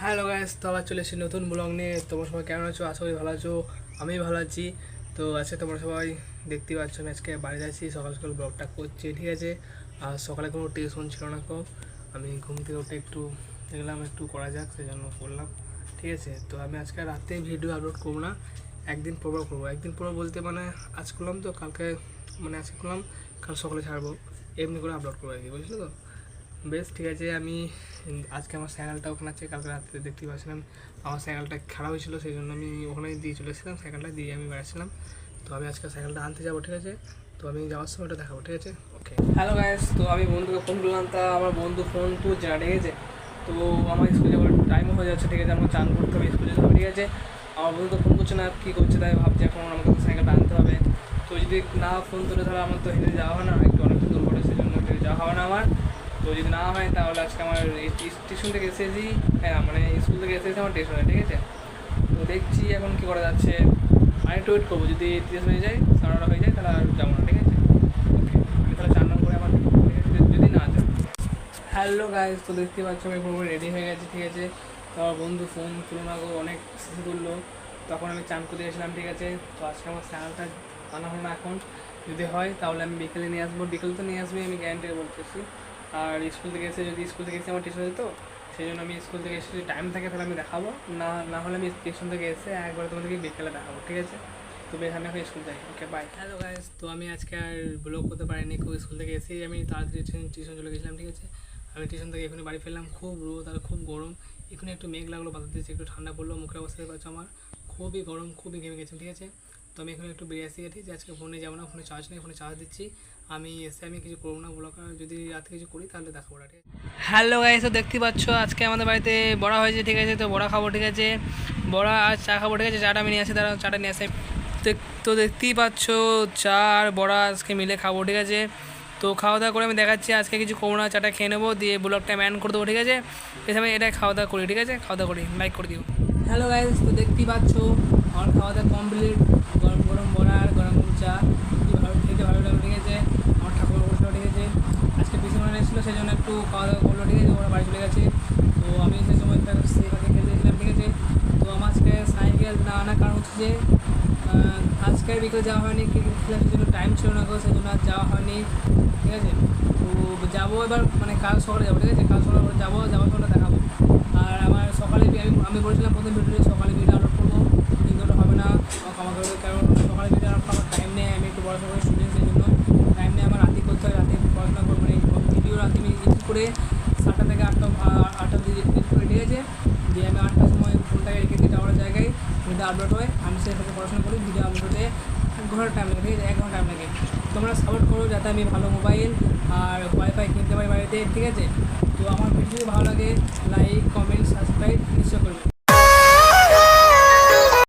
Hello guys, তো আবার চলে এসেছি নতুন ব্লগ নিয়ে। তোমরা সবাই কেমন আছো? আশা করি ভালো আছো। আমি ভালো আছি। তো আজকে তোমরা সবাই দেখতেই পাচ্ছ, আমি আজকে বাড়ি যাচ্ছি, সকাল সকাল ব্লগটা করছি, ঠিক আছে। আর সকালে কোনো টিউশন ছিল না, তো আমি ঘুম থেকে উঠে একটু দেখলাম একটু করা যাক, সেই জন্য করলাম, ঠিক আছে। তো আমি আজকে রাতে ভিডিও আপলোড করবো না, একদিন পর করবো। একদিন পর বলতে মানে আজ করলাম তো কালকে, মানে আজকে করলাম কাল সকালে ছাড়বো, এমনি করে আপলোড করবো আর কি, বুঝলো তো। বেশ ঠিক আছে। আমি আজকে আমার সাইকেলটা ওখানে আছে, কালকে রাত্রে দেখতেই পাচ্ছিলাম আমার সাইকেলটা খারাপ হয়েছিলো, সেই জন্য আমি ওখানে দিয়ে চলে এসেছিলাম, সাইকেলটা দিয়ে আমি বেড়াচ্ছিলাম। তো আমি আজকে সাইকেলটা আনতে যাবো, ঠিক আছে। তো আমি যাওয়ার সময় ওটা দেখাবো, ঠিক আছে। ওকে, হ্যালো গাইস, তো আমি বন্ধুকে ফোন করলাম, তা আমার বন্ধু ফোন তুলছে না, ঠিক আছে। তো আমার স্কুল যাওয়ার টাইমও হয়ে যাচ্ছে, ঠিক আছে, আমাকে চান করতে হবে, স্কুল যেতে হবে, ঠিক আছে। আমার বন্ধু তো ফোন করছে না, কী করছে তাই ভাবছি, এখন আমাকে তো সাইকেলটা আনতে হবে। তো যদি না ফোন তোলে তাহলে আমার তো হেঁটে যাওয়া হয় না, একটু অনেকটা দূর পড়ে, সেই জন্য হেঁটে যাওয়া হবে না আমার। তো যদি না হয় তাহলে আজকে আমার টিউশন থেকে এসেছি, হ্যাঁ মানে স্কুল থেকে এসেছি আমার টিউশনে, ঠিক আছে। তো দেখছি এখন কী করা যাচ্ছে, আর একটু ওয়েট করবো, যদি 30 হয়ে যায়, 9:30 হয়ে যায়, তাহলে আর যাবো না, ঠিক আছে। ওকে, আমি তাহলে 4 নম্বর করে আমার যদি না যায়। হ্যালো গাইজ, তো দেখতে পাচ্ছ আমি পুরো রেডি হয়ে গেছি, ঠিক আছে। তো আমার বন্ধু ফোন তুলো না গো, অনেক শেষে তুললো, তখন আমি চান করতে গেছিলাম, ঠিক আছে। তো আজকে আমার স্যান্ডেলটা আনা হলো না, এখন যদি হয় তাহলে আমি বিকেলে নিয়ে আসবো, বিকেলে তো নিয়ে আসবি, আমি গ্যারান্টি বলতেছি। আর স্কুল থেকে এসে যদি স্কুল থেকে এসে আমার টিউশন যেত, সেই জন্য আমি স্কুল থেকে এসে যদি টাইম থাকে তাহলে আমি দেখাবো, না হলে আমি টিউশন থেকে এসে একবার তোমাদেরকে বিকেলে দেখাবো, ঠিক আছে। তো বেশ, আমি এখন স্কুল যাই, ওকে বাই। হ্যালো গাইজ, তো আমি আজকে আর ব্লগ করতে পারিনি, খুব স্কুল থেকে এসেই আমি তাড়াতাড়ি টিউশন চলে গেছিলাম, ঠিক আছে। আমি টিউশন থেকে এখানে বাড়ি ফেললাম, খুব রোদ আর খুব গরম। এখানে একটু মেঘ লাগলো, বাতাস দিয়েছে, একটু ঠান্ডা পড়লো, মুখের অবস্থা পাচ্ছ আমার খুবই গরম, খুবই ঘেমে গেছে, ঠিক আছে। তো আমি এখানে একটু বেরিয়ে আসি, ঠিক আছে। আজকে ফোনে যাবো না, ফোনে চার্জ নেই, ফোনে চার্জ দিচ্ছি। আমি এসে আমি কিছু করবো না, ব্লগ যদি রাতে কিছু করি তাহলে দেখাবো, ঠিক আছে। হ্যালো গাইস, তো দেখতে পাচ্ছ আজকে আমাদের বাড়িতে বড়া হয়েছে, ঠিক আছে। তো বড়া খাবো, ঠিক আছে, বড়া আর চা খাবো, ঠিক আছে। চাটা আমি নিয়ে আসি, তারা চাটা নিয়ে আসে। তো দেখতেই পাচ্ছ চা আর বড়া আজকে মিলে খাবো, ঠিক আছে। তো খাওয়া দাওয়া করে আমি দেখাচ্ছি, আজকে কিছু করবো না, চাটা খেয়ে নেবো, দিয়ে ব্লগটা ম্যান করে দেবো, ঠিক আছে। বেশ, আমি এটা খাওয়া দাওয়া করি, ঠিক আছে, খাওয়া দাওয়া করি, লাইক করে দিও। হ্যালো গাইস, তো দেখতেই পাচ্ছ আমার খাওয়া দাওয়া কমপ্লিট, গরম গরম বড়া আর গরম গরম চা, ভালো খেতে ভালো লাগলো, ঠিক আছে। আমার ঠাকুর বসলো, ঠিক আছে, আজকে পিছনে এসেছিলো, সেই জন্য একটু খাওয়া দাওয়া করলো, ঠিক আছে। ওরা বাড়ি চলে গেছে, তো আমি সেই সময় সেখানে খেলতে গেছিলাম, ঠিক আছে। তো আমার আজকে সাইকেল না আনার কারণ হচ্ছে যে আজকে বিকেলে যাওয়া হয়নি, ক্রিকেট খেলার জন্য টাইম ছিল না গো, সেই জন্য আর যাওয়া হয়নি, ঠিক আছে। তো যাবো এবার, মানে কাল সকালে যাবো, ঠিক আছে, কাল সকালে যাবো, যাওয়ার সময় দেখাবো। আর আমার সকালে আমি বলেছিলাম প্রথম ভিডিও সকালে ভিডিও আপলোড করবো, কিন্তু ওটা হবে না, আমাকে কারণ সকালে ভিডিও আপলোড আমার টাইম নেই, আমি একটু বড় সকালে স্টুডেন্ট, সেই জন্য টাইম নেই আমার, রাতে করতে হয়, রাতে পড়াশোনা করবো, মানে ভিডিও রাতে আমি এডিট করে 7টা থেকে 8টা দিয়ে এডিট করে, ঠিক আছে। দিয়ে আমি 8টার সময় ফোনটাকে রেখে দিই টাওয়ারের জায়গায়, ভিডিও আপলোড হয়, আমি সেই সাথে পড়াশোনা করি, ভিডিও আপলোড হতে 1 ঘন্টা টাইম লাগে, ঠিক আছে, 1 ঘন্টা টাইম লাগে। তোমরা সাপোর্ট করো যাতে আমি ভালো মোবাইল আর ওয়াইফাই কিনতে পারি বাড়িতে, ঠিক আছে। তো আমার ভিডিও ভালো লাগে, লাইক কমেন্ট সাবস্ক্রাইব নিশ্চয় করবে।